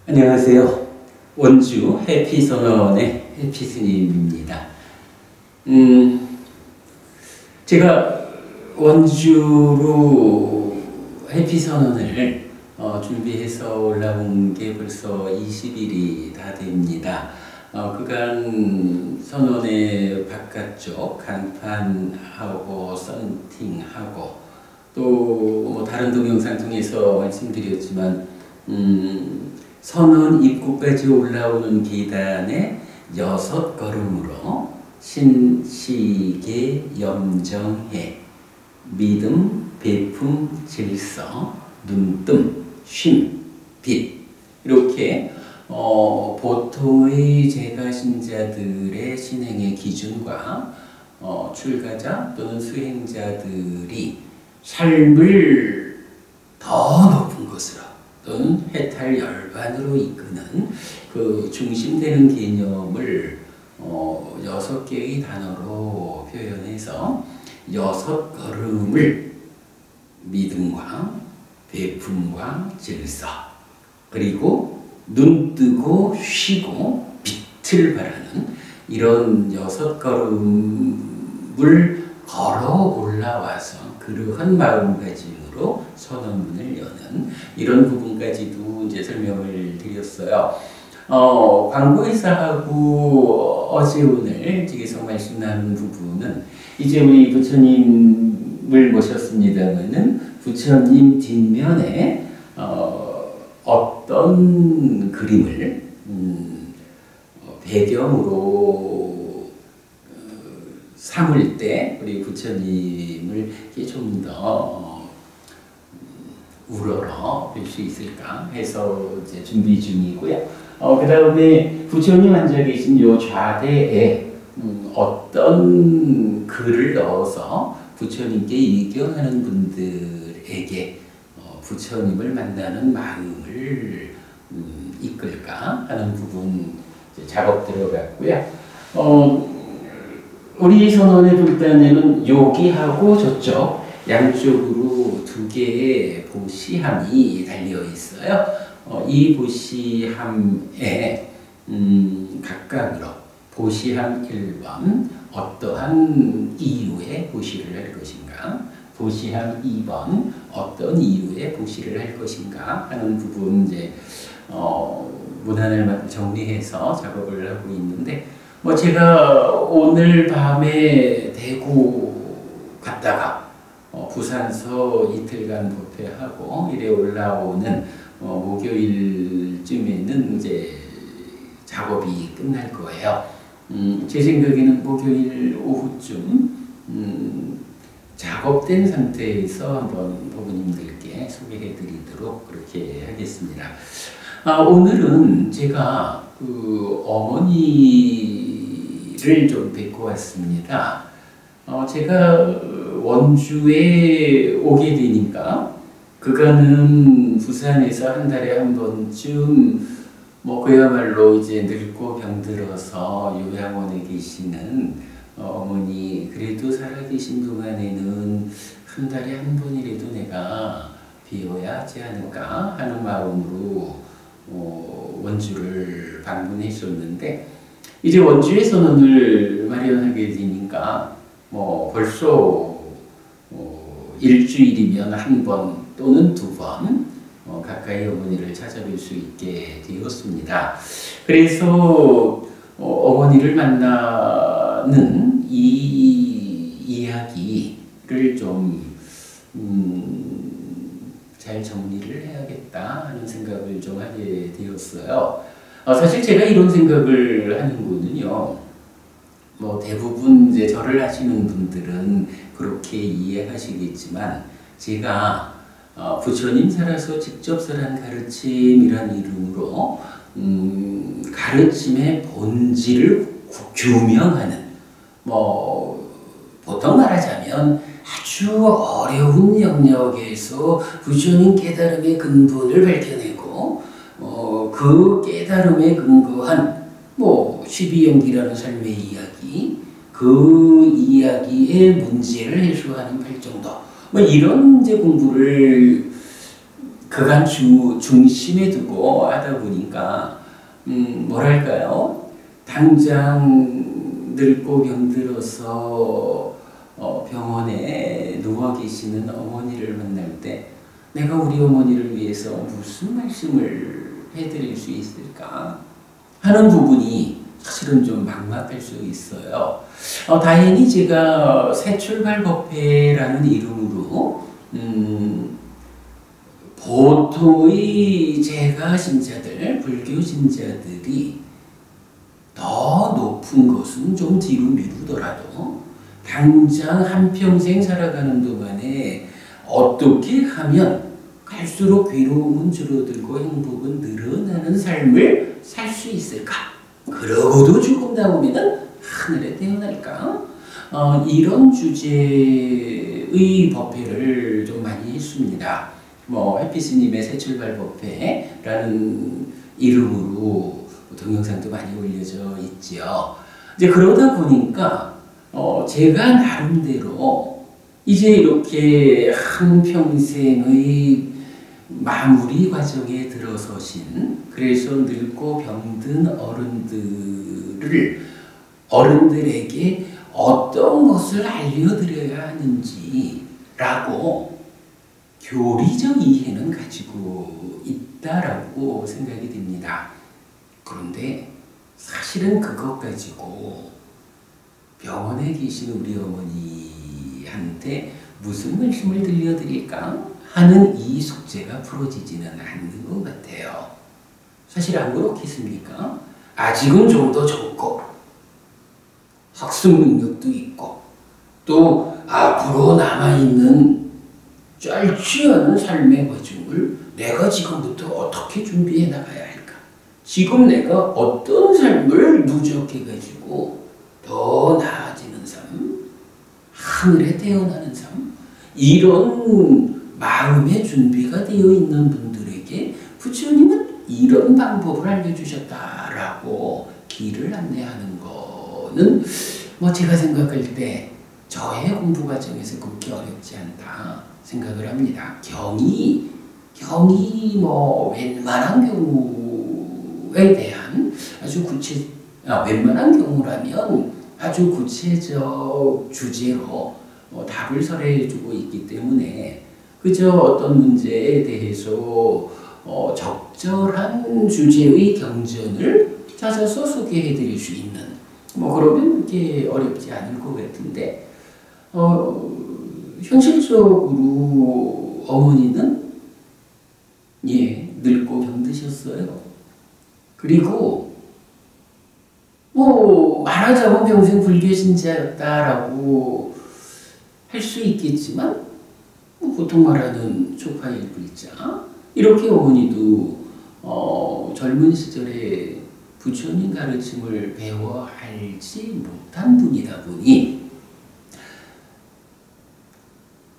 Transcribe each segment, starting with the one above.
안녕하세요. 원주 해피선언의 해피스님입니다. 제가 원주로 해피선언을 준비해서 올라온 게 벌써 20일이 다 됩니다. 그간 선언의 바깥쪽 간판하고 썬팅하고 또 뭐 다른 동영상 통해서 말씀드렸지만 선언 입구까지 올라오는 계단에 6걸음으로 신시계 염정해 믿음 베품 질서 눈뜸 쉼 빛 이렇게 보통의 제가신자들의 신행의 기준과 출가자 또는 수행자들이 삶을 더 높은 것으로 또는 해탈 열반으로 이끄는 그 중심되는 개념을 6개의 단어로 표현해서 6걸음을 믿음과 베품과 질서 그리고 눈 뜨고 쉬고 빛을 바라는 이런 6걸음을 걸어 올라와서 그러한 마음가짐으로 선언문을 여는 이런 부분까지도 이제 설명을 드렸어요. 광고회사하고 어제 오늘 계속 말씀 나눈 부분은 이제 우리 부처님을 모셨습니다만은 부처님 뒷면에 어떤 그림을 배경으로 삼을 때 우리 부처님을 좀 더 우러러 볼 수 있을까 해서 이제 준비 중이고요. 그 다음에 부처님 앉아 계신 요 좌대에 어떤 글을 넣어서 부처님께 일경하는 분들에게 부처님을 만나는 마음을 이끌까 하는 부분 작업 들어갔고요. 우리 선언의 불단에는 여기하고 저쪽 양쪽으로 2개의 보시함이 달려 있어요. 이 보시함에 각각으로 보시함 1번 어떠한 이유의 보시를 할 것인가, 보시함 2번 어떤 이유의 보시를 할 것인가 하는 부분 이제 문안을 정리해서 작업을 하고 있는데 제가 오늘 밤에 대구 갔다가 부산서 이틀간 법회하고 이래 올라오는 목요일쯤에는 이제 작업이 끝날 거예요. 제 생각에는 목요일 오후쯤 작업된 상태에서 한번 부모님들께 소개해드리도록 그렇게 하겠습니다. 오늘은 제가 그 어머니를 좀 뵙고 왔습니다. 제가 원주에 오게 되니까 그간은 부산에서 한 달에 한 번쯤 그야말로 이제 늙고 병들어서 요양원에 계시는 어머니 그래도 살아계신 동안에는 한 달에 한 번이라도 내가 뵈어야 하지 않을까 하는 마음으로 원주를 방문했었는데 이제 원주에 선언을 마련하게 되니까 벌써 일주일이면 한 번 또는 2번 가까이 어머니를 찾아뵐 수 있게 되었습니다. 그래서 어머니를 만나는 이 이야기를 좀 잘 정리를 해야겠다 하는 생각을 좀 하게 되었어요. 사실 제가 이런 생각을 하는 거는요, 대부분 이제 절을 하시는 분들은 그렇게 이해하시겠지만, 제가 부처님 살아서 직접 설한 가르침이란 이름으로 가르침의 본질을 규명하는, 보통 말하자면 아주 어려운 영역에서 부처님 깨달음의 근본을 밝혀내고 그 깨달음에 근거한 12연기라는 삶의 이야기, 그 이야기의 문제를 해소하는 발정도 이런 이제 공부를 그간 중심에 두고 하다 보니까 뭐랄까요? 당장 늙고 병들어서 병원에 누워 계시는 어머니를 만날 때 내가 우리 어머니를 위해서 무슨 말씀을 해드릴 수 있을까 하는 부분이 사실은 좀 막막할 수 있어요. 다행히 제가 새출발법회라는 이름으로 보통의 제가 신자들, 불교 신자들이 더 높은 것은 좀 뒤로 미루더라도 당장 한평생 살아가는 동안에 어떻게 하면 갈수록 괴로움은 줄어들고 행복은 늘어나는 삶을 살 수 있을까? 그러고도 죽음 나오면은 하늘에 태어날까? 이런 주제의 법회를 좀 많이 했습니다. 해피스님의 새출발 법회라는 이름으로 동영상도 많이 올려져 있지요. 이제 그러다 보니까 제가 나름대로 이제 이렇게 한 평생의 마무리 과정에 들어서신, 그래서 늙고 병든 어른들에게 어떤 것을 알려드려야 하는지라고 교리적 이해는 가지고 있다라고 생각이 됩니다. 그런데 사실은 그것 가지고 병원에 계신 우리 어머니한테 무슨 말씀을 들려드릴까 하는 이 숙제가 풀어지지는 않는 것 같아요. 사실 안 그렇겠습니까? 아직은 좀 더 젊고 학습 능력도 있고 또 앞으로 남아있는 짧지 않은 삶의 과정을 내가 지금부터 어떻게 준비해 나가야 할까? 지금 내가 어떤 삶을 누적해가지고 더 나아지는 삶, 하늘에 태어나는 삶, 이런 마음의 준비가 되어 있는 분들에게 부처님은 이런 방법을 알려주셨다라고 길을 안내하는 거는 제가 생각할 때 저의 공부 과정에서 그렇게 어렵지 않다 생각을 합니다. 경이 웬만한 경우에 대한 웬만한 경우라면 아주 구체적 주제로 답을 설해주고 있기 때문에 그저 어떤 문제에 대해서 적절한 주제의 경전을 찾아서 소개해드릴 수 있는 그러면 그게 어렵지 않을 것 같은데 현실적으로 어머니는 늙고 병드셨어요. 그리고 말하자면 평생 불교 신자였다라고 할 수 있겠지만 보통 말하는 초파일불자 이렇게 어머니도 젊은 시절에 부처님 가르침을 배워 알지 못한 분이다 보니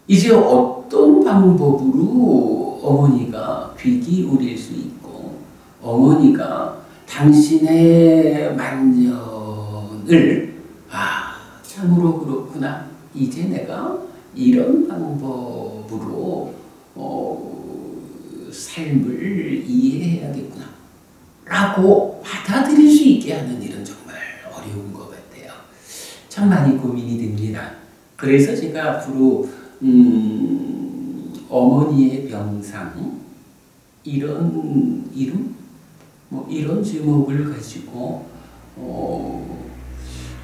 이제 어떤 방법으로 어머니가 귀 기울일 수 있고 어머니가 당신의 만년을 참으로 그렇구나, 이제 내가 이런 방법으로 삶을 이해해야겠구나 라고 받아들일 수 있게 하는 일은 정말 어려운 것 같아요. 참 많이 고민이 됩니다. 그래서 제가 앞으로 어머니의 병상 이런 이름? 이런 제목을 가지고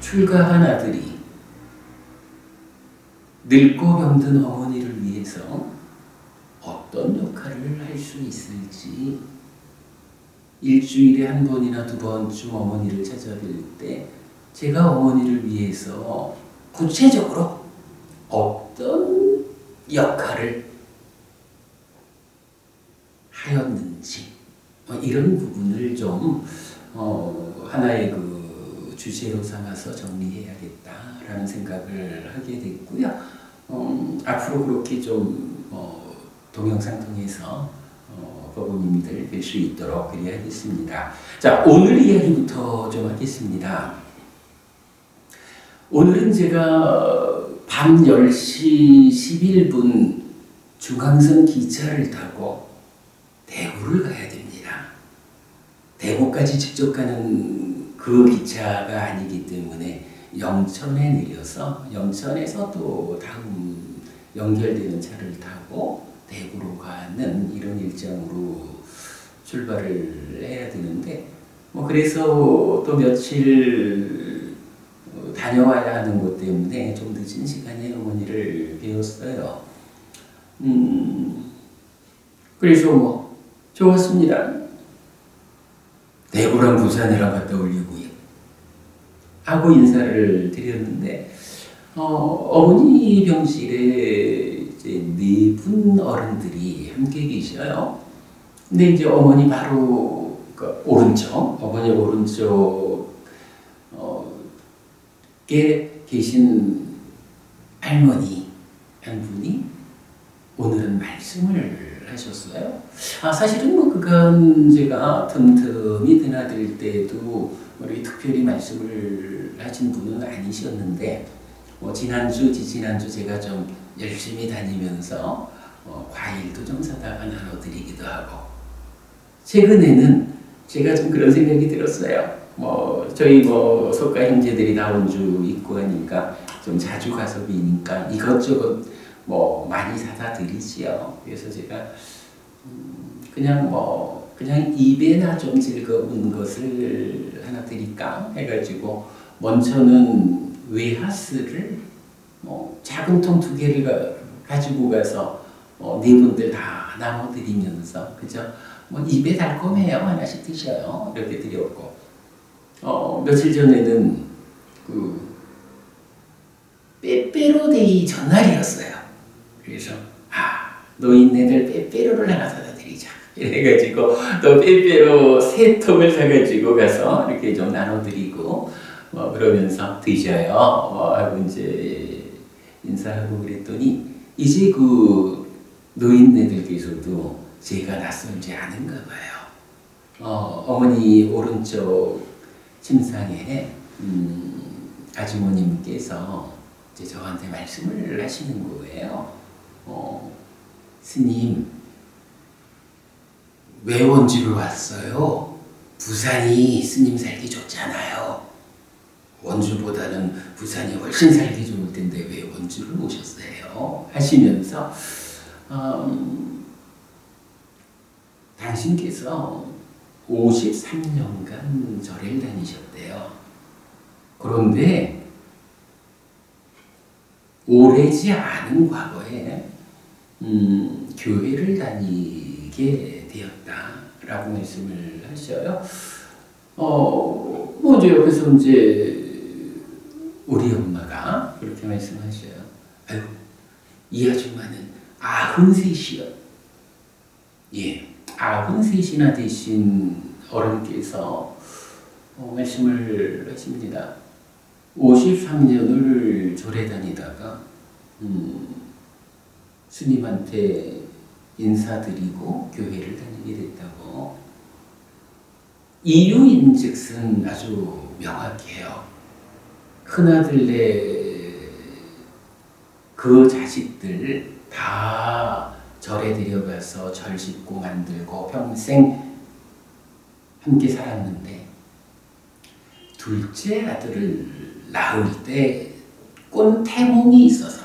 출가한 아들이 늙고 병든 어머니를 위해서 어떤 역할을 할 수 있을지 일주일에 한 번이나 두 번쯤 어머니를 찾아뵐 때 제가 어머니를 위해서 구체적으로 어떤 역할을 하였는지 이런 부분을 좀 하나의 그 주제로 삼아서 정리해야겠다라는 생각을 하게 됐고요. 앞으로 그렇게 좀 동영상 통해서 법원님들 뵐 수 있도록 그리하겠습니다. 자, 오늘 이야기부터 좀 하겠습니다. 오늘은 제가 밤 10시 11분 중앙선 기차를 타고 대구를 가야 됩니다. 대구까지 직접 가는 그 기차가 아니기 때문에 영천에 내려서 영천에서 또 다음 연결되는 차를 타고 대구로 가는 이런 일정으로 출발을 해야 되는데 그래서 또 며칠 다녀와야 하는 것 때문에 좀 늦은 시간에 어머니를 뵈었어요. 그래서 좋았습니다. 대구랑 부산이랑 갔다 오려고요 하고 인사를 드렸는데 어머니 병실에 이제 4분 어른들이 함께 계셔요. 근데 이제 어머니 바로 오른쪽, 어머니 오른쪽에 계신 할머니 한 분이 오늘은 말씀을 하셨어요. 사실은 그간 제가 틈틈이 드나들 때도 우리 특별히 말씀을 하신 분은 아니셨는데 지난주, 지지난주 제가 좀 열심히 다니면서 과일도 좀 사다가 나눠드리기도 하고 최근에는 제가 좀 그런 생각이 들었어요. 저희 속가 형제들이 나온 주 있고 하니까 좀 자주 가서 뵈니까 이것저것 많이 사다 드리지요. 그래서 제가 그냥 입에나 좀 즐거운 것을 하나 드릴까 해가지고 먼저는 웨하스를 작은 통 2개를 가지고 가서 4분들 다 나눠드리면서 그죠? 입에 달콤해요. 하나씩 드셔요. 이렇게 드렸고 며칠 전에는 빼빼로데이 전날이었어요. 그래서 노인네들 빼빼로를 하나 사다 드리자 이래가지고 또 빼빼로 3통을 사가지고 가서 이렇게 좀 나눠드리고 그러면서 드셔요 하고 이제 인사하고 그랬더니 이제 노인네들께서도 제가 낯설지 않은가 봐요. 어머니 오른쪽 침상에 아주머님께서 이제 저한테 말씀을 하시는 거예요. 스님, 왜 원주로 왔어요? 부산이 스님 살기 좋잖아요. 원주보다는 부산이 훨씬 살기 좋을 텐데 왜 원주를 오셨어요? 하시면서 당신께서 53년간 절을 다니셨대요. 그런데 오래지 않은 과거에 교회를 다니게 되었다라고 말씀을 하셔요. 이제 여기서 이제 우리 엄마가 그렇게 말씀하셔요. 아유, 이 아줌마는 93이요. 예, 93이나 되신 어른께서 말씀을 하십니다. 53년을 절에 다니다가 스님한테 인사드리고 교회를 다니게 됐다고. 이유인즉슨 아주 명확해요. 큰아들네 그 자식들 다 절에 데려가서 절 짓고 만들고 평생 함께 살았는데 둘째 아들을 낳을 때 꾼 태몽이 있어서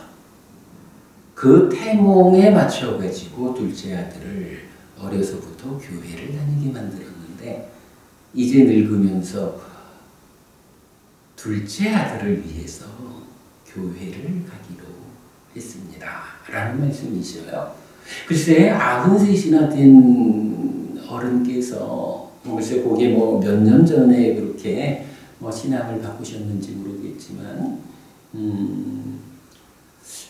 그 태몽에 맞춰가지고 둘째 아들을 어려서부터 교회를 다니게 만들었는데 이제 늙으면서 둘째 아들을 위해서 교회를 가기로 했습니다. 라는 말씀이셔요. 글쎄 93이나 된 어른께서 글쎄 그게 몇 년 전에 그렇게 신앙을 바꾸셨는지 모르겠지만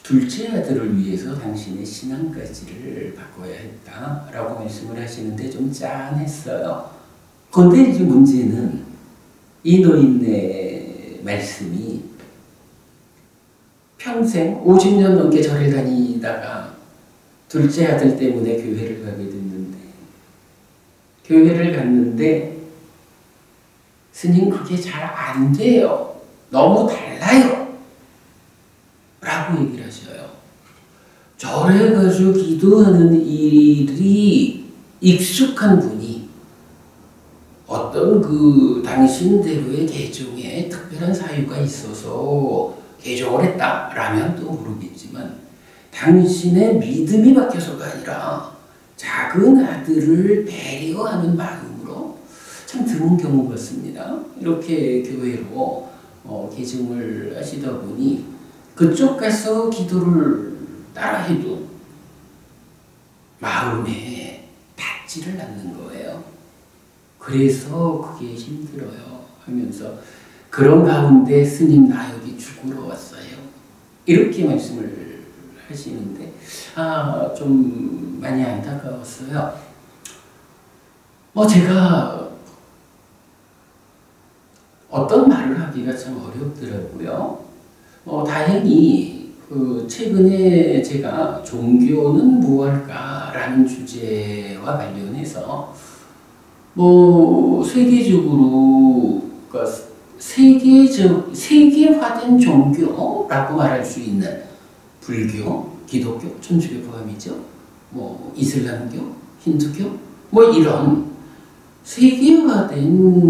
둘째 아들을 위해서 당신의 신앙까지를 바꿔야 했다라고 말씀을 하시는데 좀 짠했어요. 그런데 이제 문제는 이 노인네 말씀이 평생 50년 넘게 절을 다니다가 둘째 아들 때문에 교회를 가게 됐는데 교회를 갔는데 스님 그게 잘 안 돼요. 너무 달라요. 라고 얘기를 하셔요. 절에 가서 기도하는 일이 익숙한 분이 어떤 그 당신대로의 개종에 특별한 사유가 있어서 개종을 했다라면 또 모르겠지만 당신의 믿음이 바뀌어서가 아니라 작은 아들을 배려하는 마음으로 참 드문 경우 같습니다. 이렇게 교회로 개종을 하시다 보니 그쪽 가서 기도를 따라해도 마음에 닿지를 않는 거예요. 그래서 그게 힘들어요 하면서 그런 가운데 스님 나 여기 죽으러 왔어요. 이렇게 말씀을 하시는데 좀 많이 안타까웠어요. 제가 어떤 말을 하기가 참 어렵더라고요. 다행히 최근에 제가 종교는 무엇일까라는 주제와 관련해서 세계적으로 그러니까 세계화된 종교라고 말할 수 있는 불교, 기독교, 천주교 포함이죠. 이슬람교, 힌두교, 이런 세계화된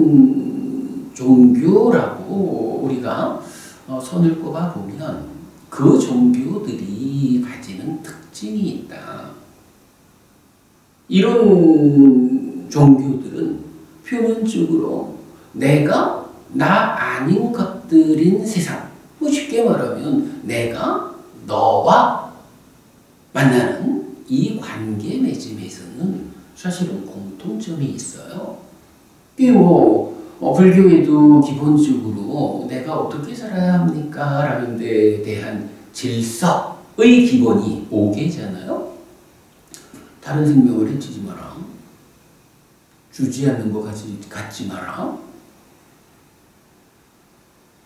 종교라고 우리가 선을 꼽아 보면 그 종교들이 가지는 특징이 있다. 이런 종교들은 표면적으로 내가 나 아닌 것들인 세상, 쉽게 말하면 내가 너와 만나는 이 관계 맺음에서는 사실은 공통점이 있어요. 이게 불교에도 기본적으로 내가 어떻게 살아야 합니까? 라는 데 대한 질서의 기본이 5개잖아요. 다른 생명을 해치지 마라. 주지 않는 것 갖지 마라.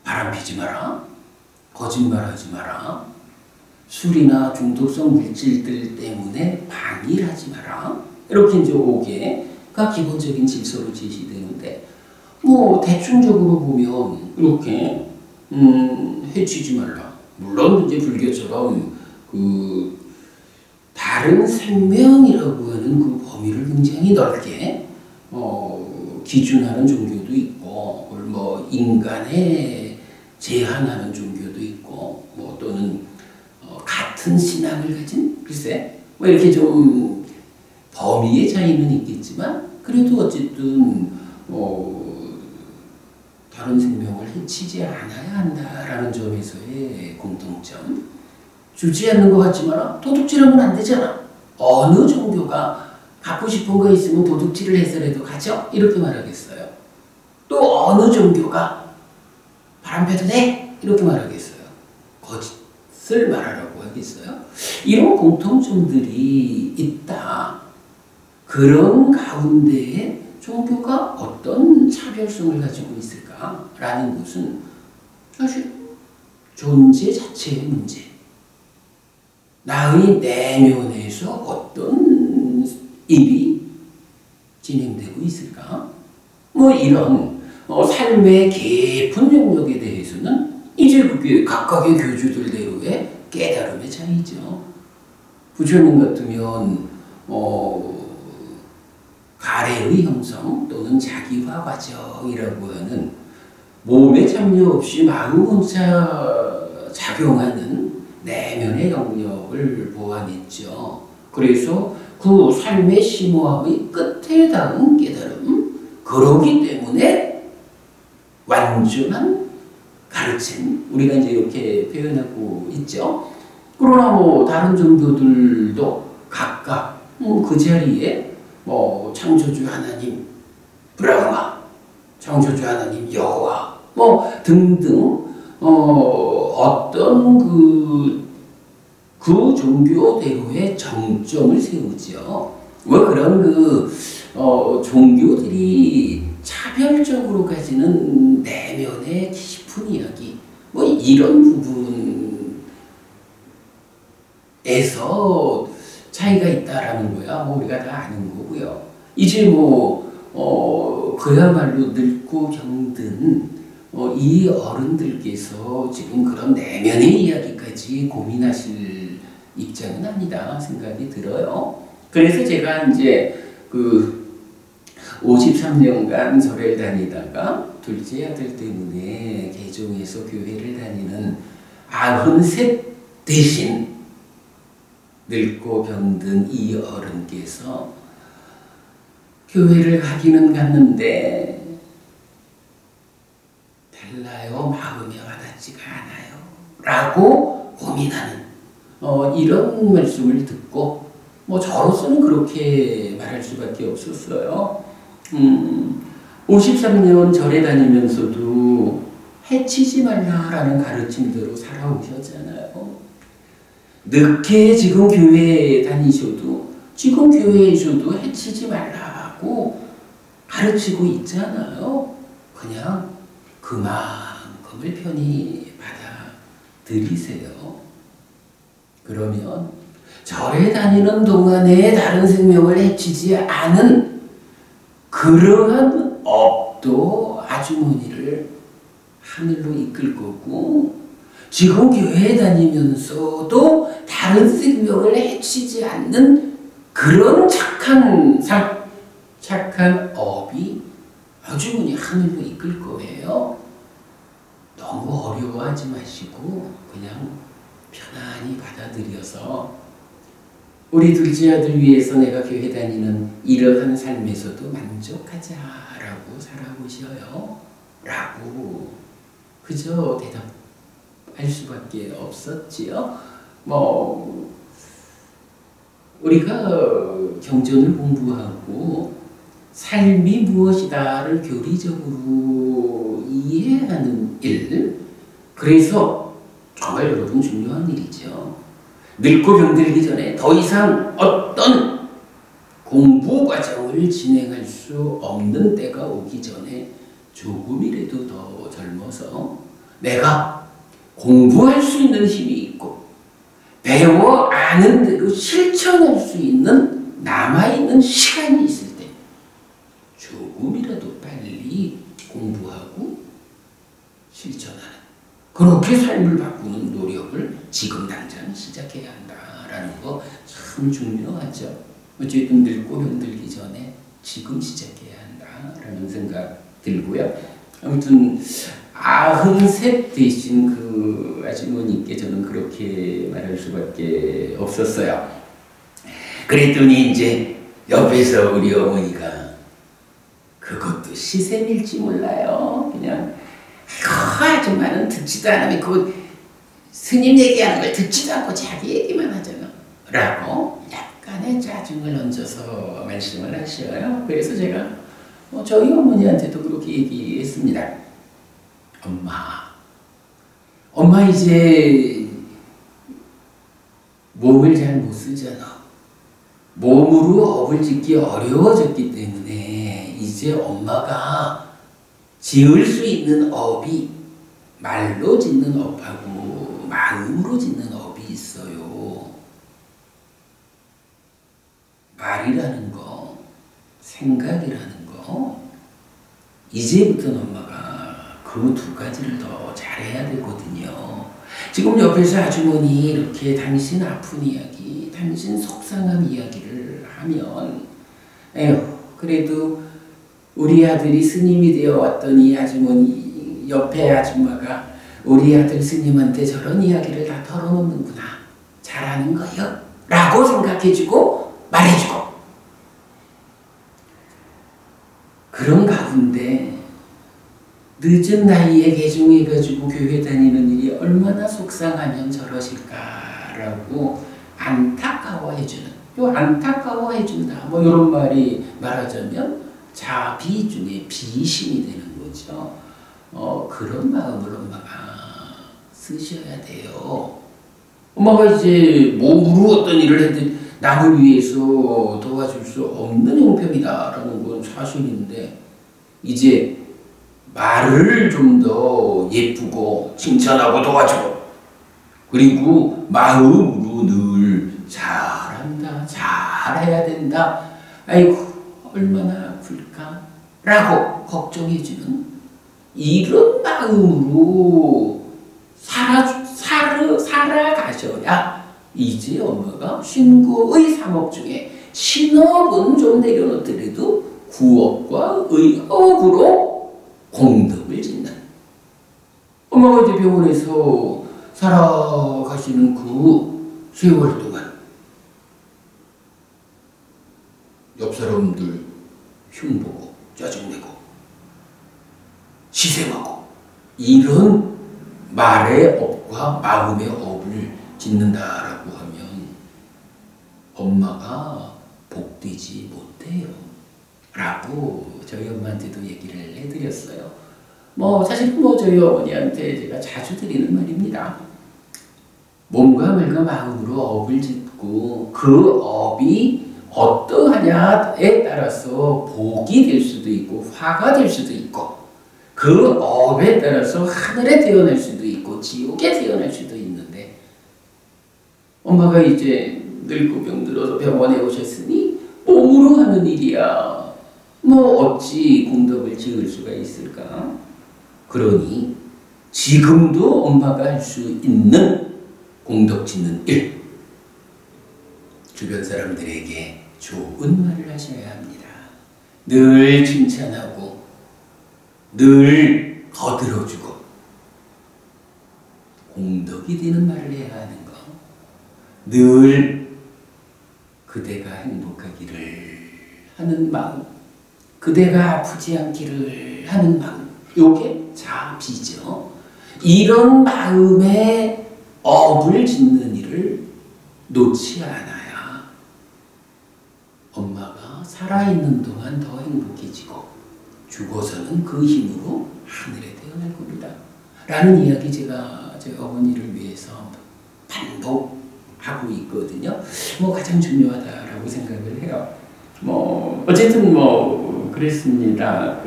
바람피지 마라. 거짓말하지 마라. 술이나 중독성 물질들 때문에 방일하지 마라. 이렇게 이제 5개가 기본적인 질서로 제시되는데 대충적으로 보면 이렇게 해치지 말라. 물론 이제 불교처럼 다른 생명이라고 하는 그 범위를 굉장히 넓게 기준하는 종교도 있고, 인간에 제한하는 종교도 있고, 또는 같은 신앙을 가진 글쎄 이렇게 좀 범위의 차이는 있겠지만 그래도 어쨌든 다른 생명을 해치지 않아야 한다라는 점에서의 공통점. 주지 않는 것 같지 마라. 도둑질하면 안 되잖아. 어느 종교가 갖고 싶은 거 있으면 도둑질을 해서라도 가져? 이렇게 말하겠어요. 또 어느 종교가 바람펴도 돼? 이렇게 말하겠어요. 거짓을 말하라고 하겠어요. 이런 공통점들이 있다. 그런 가운데에 종교가 어떤 차별성을 가지고 있을까라는 것은 사실 존재 자체의 문제. 나의 내면에서 어떤 일이 진행되고 있을까? 이런 삶의 깊은 영역에 대해서는 이제 그게 각각의 교주들대로의 깨달음의 차이죠. 부처님 같으면 가래의 형성 또는 자기화 과정이라고 하는 몸에 참여 없이 마음 혼자 작용하는 내면의 영역을 보완했죠. 그래서 그 삶의 심오함의 끝에 닿은 깨달음, 그러기 때문에 완전한 가르침, 우리가 이제 이렇게 표현하고 있죠. 그러나 다른 종교들도 각각 그 자리에 창조주 하나님 브라흐마, 창조주 하나님 여호와 등등 어떤 그 종교대로의 정점을 세우죠. 그런 종교들이 차별적으로 가지는 내면의 깊은 이야기, 이런 부분에서 차이가 있다라는 거야. 우리가 다 아는 거고요. 이제 그야말로 늙고 병든 이 어른들께서 지금 그런 내면의 이야기까지 고민하실 입장은 아니다 생각이 들어요. 그래서 제가 이제 그 53년간 절에 다니다가 둘째 아들 때문에 개종해서 교회를 다니는 93 대신 늙고 병든 이 어른께서 교회를 가기는 갔는데 달라요. 마음에 와닿지가 않아요. 라고 고민하는 이런 말씀을 듣고 저로서는 그렇게 말할 수밖에 없었어요. 53년 절에 다니면서도 해치지 말라라는 가르침대로 살아오셨잖아요. 늦게 지금 교회에 다니셔도 지금 교회에서도 해치지 말라고 가르치고 있잖아요. 그냥 그만큼을 편히 받아들이세요. 그러면 절에 다니는 동안에 다른 생명을 해치지 않은 그러한 업도 아주머니를 하늘로 이끌 거고, 지금 교회에 다니면서도 다른 생명을 해치지 않는 그런 착한 업이 아주머니 하늘로 이끌 거예요. 너무 어려워하지 마시고 그냥 편안히 받아들여서 우리 둘째 아들 위해서 내가 교회 다니는 이러한 삶에서도 만족하자라고 살아보셔요. 라고 그저 대답할 수밖에 없었지요. 우리가 경전을 공부하고 삶이 무엇이다를 교리적으로 이해하는 일, 그래서 정말 여러분 중요한 일이죠. 늙고 병들기 전에 더 이상 어떤 공부 과정을 진행할 수 없는 때가 오기 전에 조금이라도 더 젊어서 내가 공부할 수 있는 힘이 있고 배워 아는 대로 실천할 수 있는 남아있는 시간이 있을 때 조금이라도 빨리 공부하고 실천하는, 그렇게 삶을 바꾸는 노력을 지금 당장 시작해야 한다라는 거 참 중요하죠. 어쨌든 늙고 병들기 전에 지금 시작해야 한다라는 생각 들고요. 아무튼 93 되신 그 아주머니께 저는 그렇게 말할 수밖에 없었어요. 그랬더니 이제 옆에서 우리 어머니가 그것도 시샘일지 몰라요. 그냥 아줌마는 듣지도 않으면 그 스님 얘기하는 걸 듣지도 않고 자기 얘기만 하잖아 라고 약간의 짜증을 얹어서 말씀을 하셔요. 그래서 제가 저희 어머니한테도 그렇게 얘기했습니다. 엄마 이제 몸을 잘 못 쓰잖아. 몸으로 업을 짓기 어려워졌기 때문에 이제 엄마가 지을 수 있는 업이 말로 짓는 업하고 마음으로 짓는 업이 있어요. 말이라는 거, 생각이라는 거, 이제부터는 엄마가 그 두 가지를 더 잘해야 되거든요. 지금 옆에서 아주머니 이렇게 당신 아픈 이야기, 당신 속상한 이야기를 하면 에휴, 그래도 우리 아들이 스님이 되어 왔더니 아주머니 옆에 아줌마가 우리 아들 스님한테 저런 이야기를 다 털어놓는구나, 잘하는 거요 라고 생각해주고 말해주고, 그런 가운데 늦은 나이에 개종해가지고 교회 다니는 일이 얼마나 속상하면 저러실까라고 안타까워해주는, 안타까워해준다 이런 말이 말하자면 자비 중에 비심이 되는 거죠. 그런 마음을 엄마가 쓰셔야 돼요. 엄마가 이제 몸으로 어떤 일을 해도 남을 위해서 도와줄 수 없는 형편이다라는 건 사실인데, 이제 말을 좀 더 예쁘고 칭찬하고 도와주고, 그리고 마음으로 늘 잘한다, 잘해야 된다, 아이고 얼마나 아플까 라고 걱정해주는 이런 마음으로 살아가셔야 이제 엄마가 신구의 상업 중에 신업은 좀 내려놓더라도 구업과 의업으로 공덕을 짓는. 엄마가 이제 병원에서 살아가시는 그 세월 동안 옆 사람들 흉보고 짜증내고 시샘하고 이런 말의 업과 마음의 업을 짓는다라고 하면 엄마가 복되지 못해요 라고 저희 엄마한테도 얘기를 해드렸어요. 사실 저희 어머니한테 제가 자주 드리는 말입니다. 몸과 말과 마음으로 업을 짓고 그 업이 어떠하냐에 따라서 복이 될 수도 있고 화가 될 수도 있고 그 업에 따라서 하늘에 태어날 수도 있고 지옥에 태어날 수도 있는데 엄마가 이제 늙고 병들어서 병원에 오셨으니 몸으로 하는 일이야. 어찌 공덕을 지을 수가 있을까? 그러니 지금도 엄마가 할 수 있는 공덕 짓는 일, 주변 사람들에게 좋은 말을 하셔야 합니다. 늘 칭찬하고 늘 거들어주고 공덕이 되는 말을 해야 하는 거. 늘 그대가 행복하기를 하는 마음, 그대가 아프지 않기를 하는 마음, 요게 자비죠. 이런 마음에 업을 짓는 일을 놓지 않아야 엄마가 살아있는 동안 더 행복해지고 죽어서는 그 힘으로 하늘에 태어날 겁니다. 라는 이야기 제가 제 어머니를 위해서 반복하고 있거든요. 가장 중요하다라고 생각을 해요. 어쨌든 그랬습니다.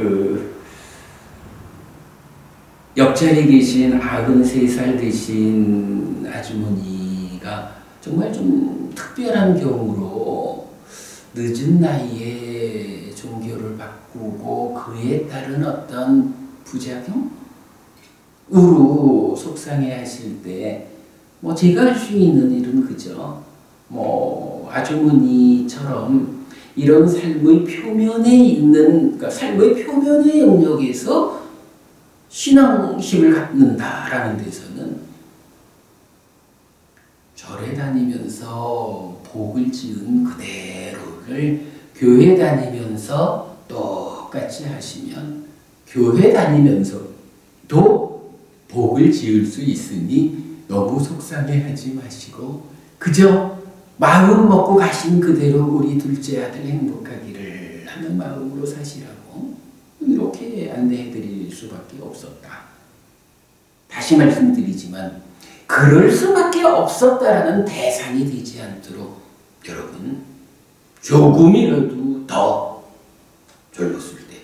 옆자리에 계신 93살 되신 아주머니가 정말 좀 특별한 경우로 늦은 나이에 종교를 바꾸고 그에 따른 어떤 부작용으로 속상해 하실 때 제가 할 수 있는 일은 그저 아주머니처럼 이런 삶의 표면에 있는, 그러니까 삶의 표면의 영역에서 신앙심을 갖는다라는 데서는 절에 다니면서 복을 지은 그대로를 교회 다니면서 똑같이 하시면 교회 다니면서도 복을 지을 수 있으니 너무 속상해하지 마시고 그저 마음 먹고 가신 그대로 우리 둘째 아들 행복하기를 하는 마음으로 사시라고 이렇게 안내해드릴 수밖에 없었다. 다시 말씀드리지만 그럴 수밖에 없었다라는 대상이 되지 않도록 여러분 조금이라도 더 젊었을 때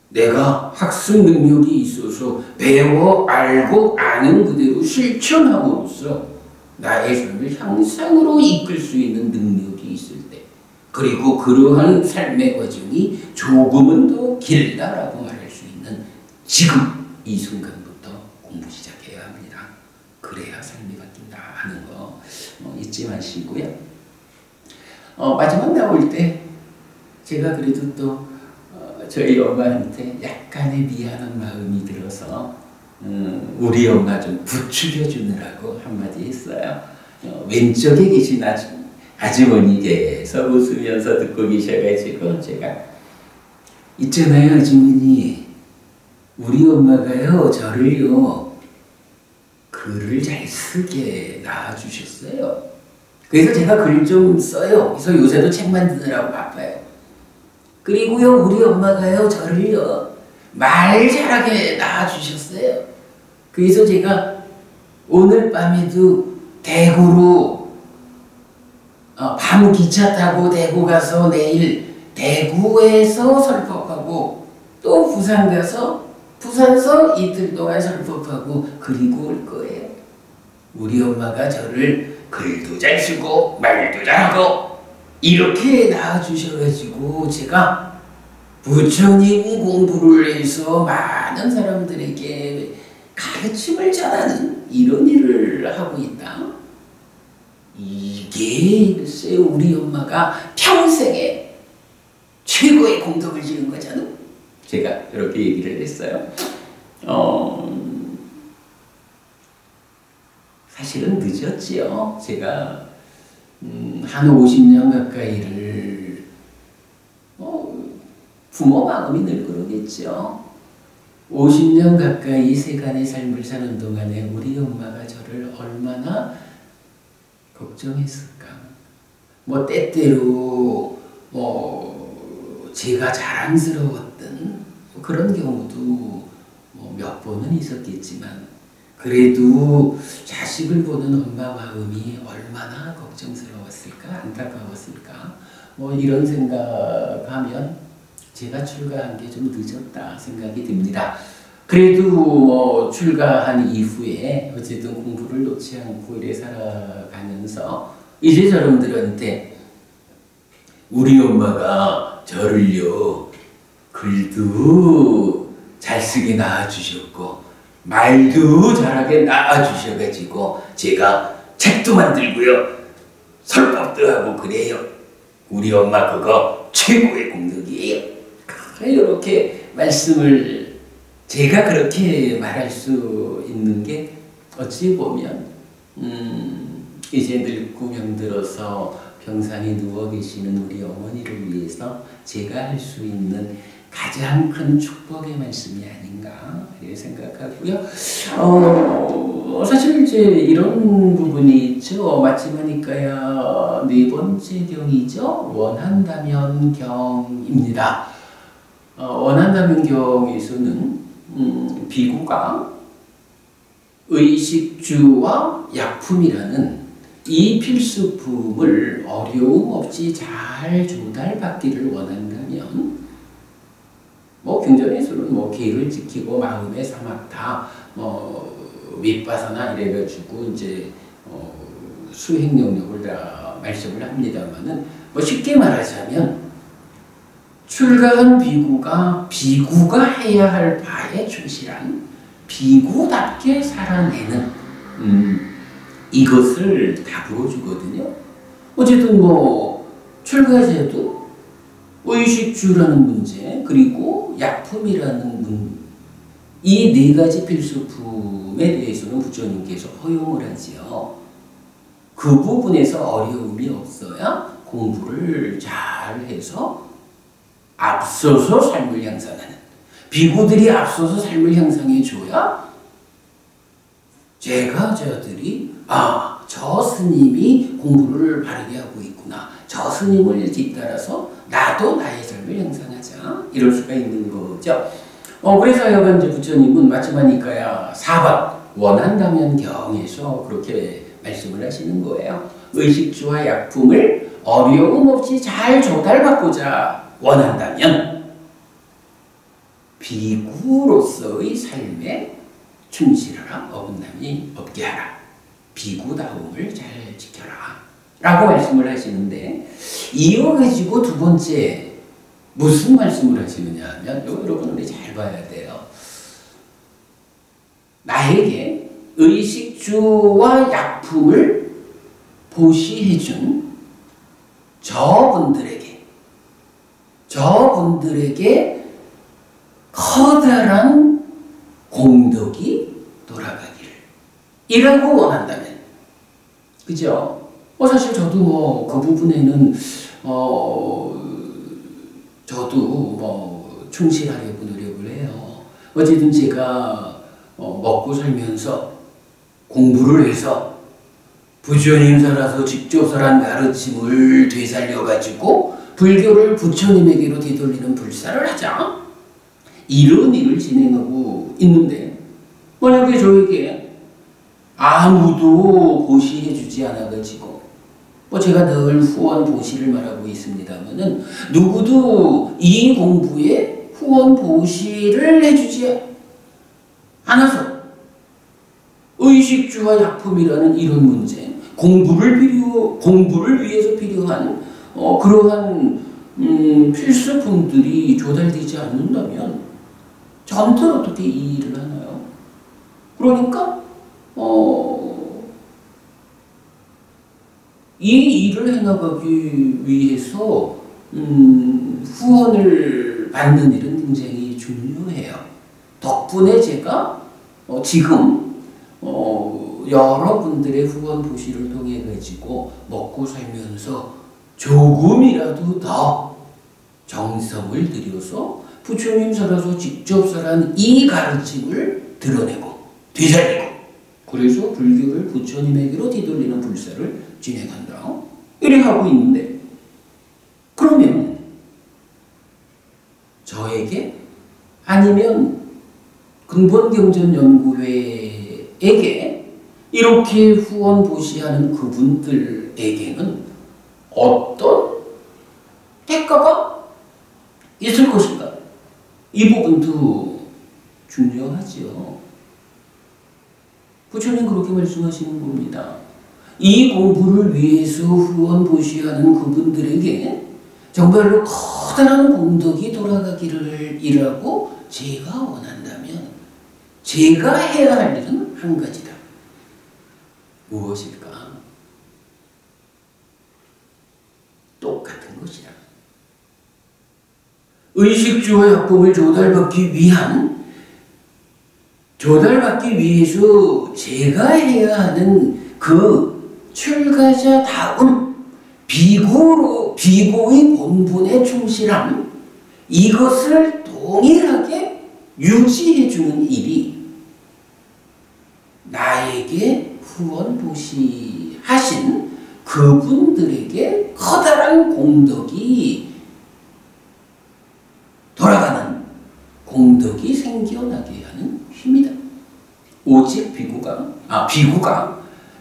내가 학습 능력이 있어서 배워 알고 아는 그대로 실천함으로써 나의 삶을 향상으로 이끌 수 있는 능력이 있을 때 그리고 그러한 삶의 과정이 조금은 더 길다라고 말할 수 있는 지금 이 순간부터 공부 시작해야 합니다. 그래야 삶이 바뀐다 하는 거 잊지 마시고요. 마지막 나올 때 제가 그래도 또 저희 엄마한테 약간의 미안한 마음이 들어서 우리 엄마 좀 부추겨 주느라고 한마디 했어요. 왼쪽에 계신 아주머니께서 웃으면서 듣고 계셔가지고 제가 있잖아요 아주머니, 우리 엄마가요 저를요 글을 잘 쓰게 낳아주셨어요. 그래서 제가 글 좀 써요. 그래서 요새도 책 만드느라고 바빠요. 그리고요 우리 엄마가요 저를요 말 잘하게 낳아주셨어요. 그래서 제가 오늘 밤에도 대구로 밤 기차 타고 대구 가서 내일 대구에서 설법하고 또 부산 가서 부산서 이틀 동안 설법하고 그리고 올 거예요. 우리 엄마가 저를 글도 잘 쓰고 말도 잘하고 이렇게 낳아주셔가지고 제가 부처님 공부를 해서 많은 사람들에게 가르침을 전하는 이런 일을 하고 있다. 이게 글쎄 우리 엄마가 평생에 최고의 공덕을 지은 거잖아. 제가 이렇게 얘기를 했어요. 사실은 늦었지요. 제가 한 50년 가까이를 부모 마음이 늘 그러겠죠. 50년 가까이 세간의 삶을 사는 동안에 우리 엄마가 저를 얼마나 걱정했을까. 뭐 때때로 제가 자랑스러웠던 그런 경우도 몇 번은 있었겠지만 그래도 자식을 보는 엄마 마음이 얼마나 걱정스러웠을까, 안타까웠을까. 이런 생각하면 제가 출가한 게 좀 늦었다 생각이 듭니다. 그래도 출가한 이후에 어쨌든 공부를 놓지 않고 이래 살아가면서 이제 여러분들한테 우리 엄마가 저를요 글도 잘 쓰게 낳아주셨고 말도 잘하게 낳아주셔가지고 제가 책도 만들고요 설법도 하고 그래요. 우리 엄마 그거 최고의 공덕이에요. 이렇게 말씀을 제가 그렇게 말할 수 있는 게 어찌 보면 이제 늙고 병들어서 병상에 누워 계시는 우리 어머니를 위해서 제가 할 수 있는 가장 큰 축복의 말씀이 아닌가 이렇게 생각하고요. 사실 이제 이런 부분이 있죠. 마침 하니까야 네 번째 경이죠. 원한다면 경입니다. 원한다면 경에서는 비구가 의식주와 약품이라는 이 필수품을 어려움 없이 잘 조달받기를 원한다면 경전에서는 계를 지키고 마음의 사막타 윗바사나 이래가지고 이제 수행 영역을 다 말씀을 합니다만은 쉽게 말하자면 출가한 비구가 해야 할 바에 충실한 비구답게 살아내는 이것을 답으로 주거든요. 어쨌든 출가제도 의식주라는 문제 그리고 약품이라는 이 네 가지 필수품에 대해서는 부처님께서 허용을 하지요. 그 부분에서 어려움이 없어야 공부를 잘 해서 앞서서 삶을 향상하는 비구들이 앞서서 삶을 향상해 줘야 저들이 저 스님이 공부를 바르게 하고 있구나. 저 스님을 뒤따라서 나도 나의 삶을 향상하자. 이럴 수가 있는 거죠. 그래서 여간 이제 부처님은 마침 하니까야 4번 원한다면 경에서 그렇게 말씀을 하시는 거예요. 의식주와 약품을 어려움 없이 잘 조달받고자 원한다면 비구로서의 삶에 충실하라. 어긋남이 없게 하라. 비구다움을 잘 지켜라. 라고 말씀을 하시는데 이어가지고 두 번째 무슨 말씀을 하시느냐 하면 여러분 우리 잘 봐야 돼요. 나에게 의식주와 약품을 보시해준 저분들에게 커다란 공덕이 돌아가기를 이라고 원한다면 그죠? 사실 저도 그 부분에는 저도 충실하려고 노력을 해요. 어쨌든 제가 먹고 살면서 공부를 해서 부처님 살아서 직접 설한 가르침을 되살려가지고 불교를 부처님에게로 되돌리는 불사를 하자. 이런 일을 진행하고 있는데 만약에 저에게 아무도 보시해주지 않아가지고 제가 늘 후원 보시를 말하고 있습니다만은 누구도 이 공부에 후원 보시를 해주지 않아서 의식주와 약품이라는 이런 문제 공부를 위해서 필요한 그러한 필수품들이 조달되지 않는다면 저한테 어떻게 이 일을 하나요? 그러니까 이 일을 해나가기 위해서 후원을 받는 일은 굉장히 중요해요. 덕분에 제가 지금 여러분들의 후원 보시를 통해 가지고 먹고 살면서 조금이라도 더 정성을 들여서 부처님 살아서 직접 살한 이 가르침을 드러내고 되살리고, 그래서 불교를 부처님에게로 뒤돌리는 불사를 진행한다. 이래 하고 있는데, 그러면 저에게 아니면 근본경전연구회에게 이렇게 후원 보시하는 그분들에게는 어떤 대가가 있을 것인가? 이 부분도 중요하죠. 부처님 그렇게 말씀하시는 겁니다. 이 공부를 위해서 후원 보시하는 그분들에게 정말로 커다란 공덕이 돌아가기를 이라고 제가 원한다면 제가 해야 할 일은 한 가지다. 무엇일까? 똑같은 것이다. 의식주와 약품을 조달받기 위해서 제가 해야 하는 그 출가자 다음 비고의 본분에 충실함, 이것을 동일하게 유지해주는 일이 나에게 후원 보시하신 그분들에게 커다란 공덕이 돌아가는, 공덕이 생겨나게 하는 힘이다. 오직 비구가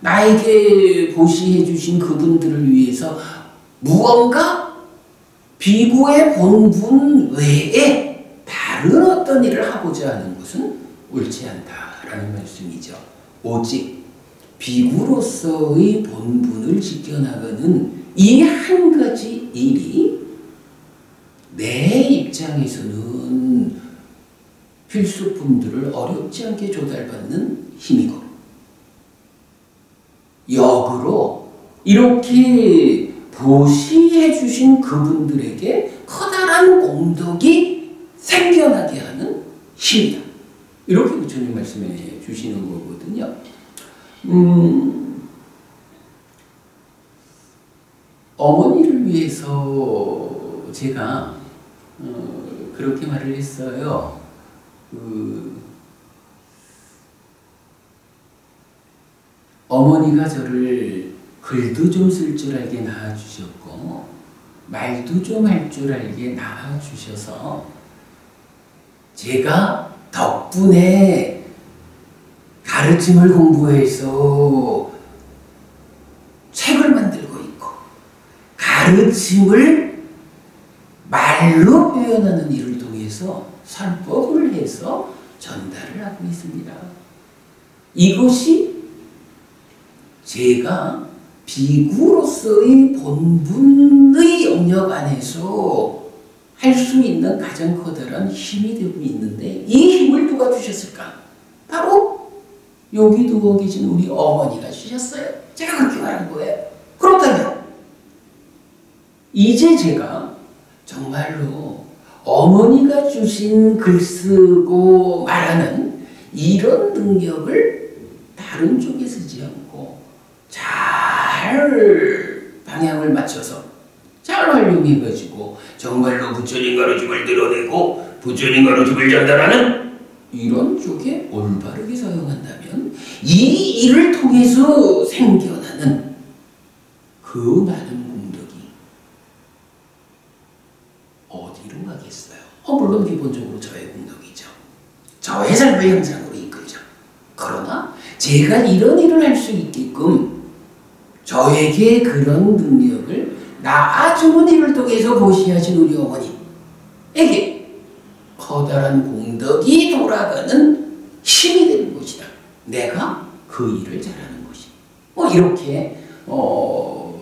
나에게 보시해 주신 그분들을 위해서 무언가 비구의 본분 외에 다른 어떤 일을 하고자 하는 것은 옳지 않다라는 말씀이죠. 오직 비구로서의 본분을 지켜나가는 이 한 가지 일이 내 입장에서는 필수품들을 어렵지 않게 조달받는 힘이고, 역으로 이렇게 보시해 주신 그분들에게 커다란 공덕이 생겨나게 하는 힘이다. 이렇게 부처님 말씀해 주시는 거거든요. 어머니를 위해서 제가 그렇게 말을 했어요. 어머니가 저를 글도 좀 쓸 줄 알게 낳아주셨고 말도 좀 할 줄 알게 낳아주셔서 제가 덕분에 가르침을 공부해서 책을 만들고 있고 가르침을 말로 표현하는 일을 통해서 설법을 해서 전달을 하고 있습니다. 이것이 제가 비구로서의 본분의 영역 안에서 할 수 있는 가장 커다란 힘이 되고 있는데, 이 힘을 누가 주셨을까? 바로 여기 누워 계신 우리 어머니가 주셨어요. 제가 그렇게 말한 거예요. 그렇다면 이제 제가 정말로 어머니가 주신 글쓰고 말하는 이런 능력을 다른 쪽에 쓰지 않고 잘 방향을 맞춰서 잘 활용해가지고 정말로 부처님 가르침을 드러내고 부처님 가르침을 전달하는 이런 쪽에 올바르게 사용한다면 이 일을 통해서 생겨나는 그 많은 공덕이 어디로 가겠어요? 물론 기본적으로 저의 공덕이죠. 저의 삶의 현상으로 이끌죠. 그러나 제가 이런 일을 할 수 있게끔 저에게 그런 능력을 낳아주는 일을 통해서 보시하신 우리 어머니에게 커다란 공덕이 돌아가는 힘이 되는 것이다. 내가 그 일을 잘하는 것이. 이렇게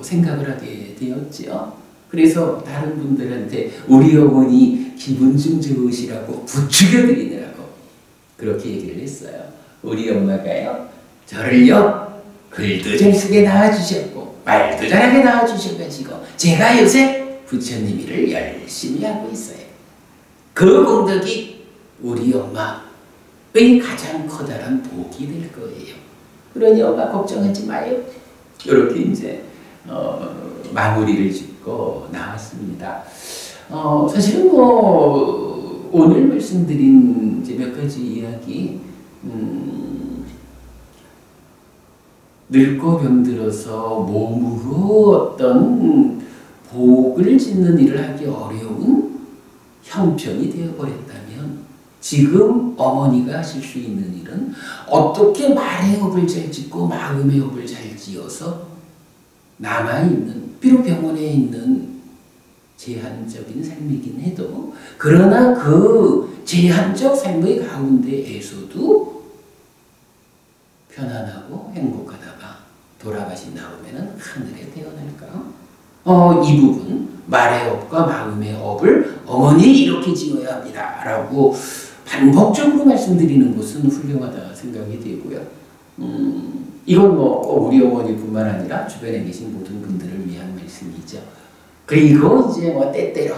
생각을 하게 되었지요. 그래서 다른 분들한테 우리 어머니 기분 좀 좋으시라고 부추겨드리느라고 그렇게 얘기를 했어요. 우리 엄마가요, 저를요 글도 잘 쓰게 낳아주셨고 말도 잘하게 낳아주셔가지고 제가 요새 부처님 일을 열심히 하고 있어요. 그功德이 우리 엄마의 가장 커다란 복이 될 거예요. 그러니 엄마 걱정하지 마요. 이렇게 이제 마무리를 짓고 나왔습니다. 사실은 뭐 오늘 말씀드린 이제 몇 가지 이야기, 늙고 병들어서 몸으로 어떤 복을 짓는 일을 하기 어려운 형편이 되어버렸다면 지금 어머니가 하실 수 있는 일은 어떻게 말의 업을 잘 짓고 마음의 업을 잘 지어서 남아있는, 비록 병원에 있는 제한적인 삶이긴 해도 그러나 그 제한적 삶의 가운데에서도 편안하고 행복하다가 돌아가신 다음에는 하늘에 태어날까? 이 부분, 말의 업과 마음의 업을 어머니 이렇게 지어야 합니다 라고 반복적으로 말씀드리는 것은 훌륭하다 생각이 되고요. 이건 뭐 우리 어머니뿐만 아니라 주변에 계신 모든 분들을 위한 말씀이죠. 그리고 이제 뭐 때때로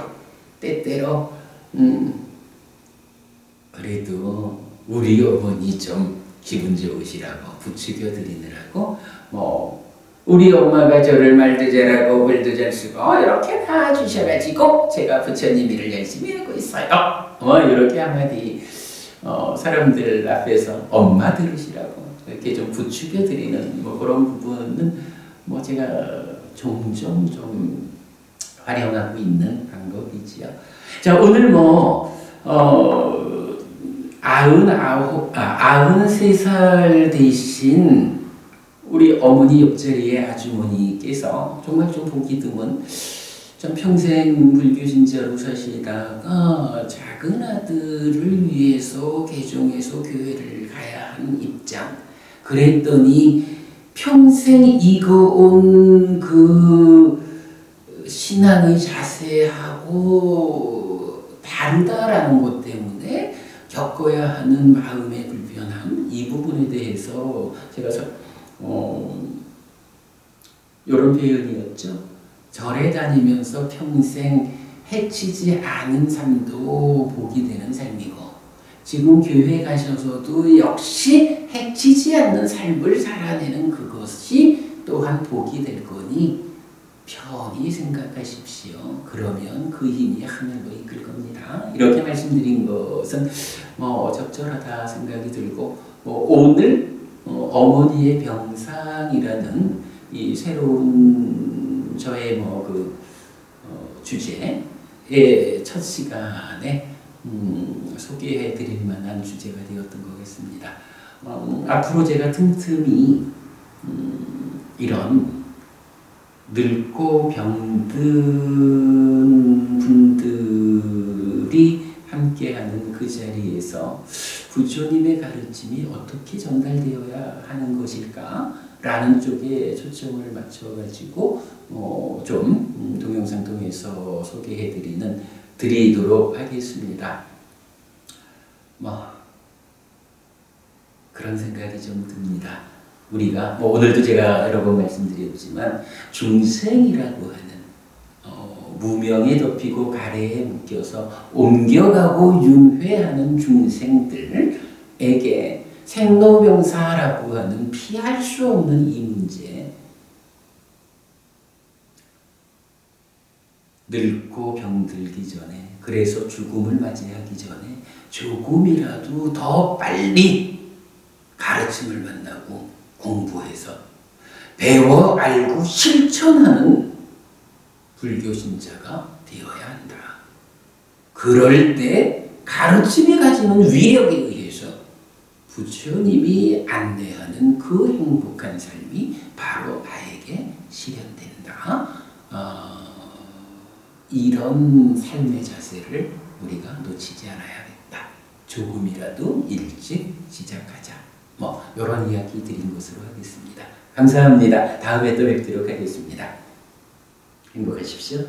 그래도 우리 어머니 좀 기분 좋으시라고 부추겨 드리느라고 뭐 우리 엄마가 저를 말도 잘하고 글도 잘 쓰고 이렇게 낳아주셔가지고 제가 부처님 일을 열심히 하고 있어요. 이렇게 한마디 사람들 앞에서 엄마 들으시라고 이렇게 좀 부추겨 드리는 뭐 그런 부분은 뭐 제가 종종 좀 활용하고 있는 방법이지요. 자, 오늘 뭐 93살 되신 우리 어머니 옆자리의 아주머니께서 정말 좀 보기 드문 좀 평생 불교 신자로 사시다가 작은 아들을 위해서 개종해서 교회를 가야 한 입장. 그랬더니 평생 익어온 그 신앙의 자세하고 다르다라는 것 때문에 겪어야 하는 마음의 불편함, 이 부분에 대해서 제가 이런 표현이었죠. 절에 다니면서 평생 해치지 않은 삶도 복이 되는 삶이고 지금 교회 가셔서도 역시 해치지 않는 삶을 살아내는 그것이 또한 복이 될 거니 편히 생각하십시오. 그러면 그 힘이 하늘로 이끌 겁니다. 이렇게 말씀드린 것은 뭐 적절하다 생각이 들고 오늘 어머니의 병상이라는 이 새로운 저의 주제의 첫 시간에 소개해 드릴 만한 주제가 되었던 것 같습니다. 앞으로 제가 틈틈이 이런 늙고 병든 분들이 함께하는 그 자리에서 부처님의 가르침이 어떻게 전달되어야 하는 것일까? 라는 쪽에 초점을 맞춰가지고 좀 동영상 통해서 드리도록 하겠습니다. 그런 생각이 좀 듭니다. 우리가 오늘도 제가 여러 번 말씀드렸지만 중생이라고 하는 무명에 덮이고 가래에 묶여서 옮겨가고 융회하는 중생들에게 생로병사라고 하는 피할 수 없는 이 문제, 늙고 병들기 전에, 그래서 죽음을 맞이하기 전에 조금이라도 더 빨리 가르침을 만나고 공부해서 배워 알고 실천하는 불교 신자가 되어야 한다. 그럴 때 가르침이 가지는 위력에 의해서 부처님이 안내하는 그 행복한 삶이 바로 나에게 실현된다. 이런 삶의 자세를 우리가 놓치지 않아야겠다. 조금이라도 일찍 시작하자. 이런 이야기 드린 것으로 하겠습니다. 감사합니다. 다음에 또 뵙도록 하겠습니다. 행복하십시오.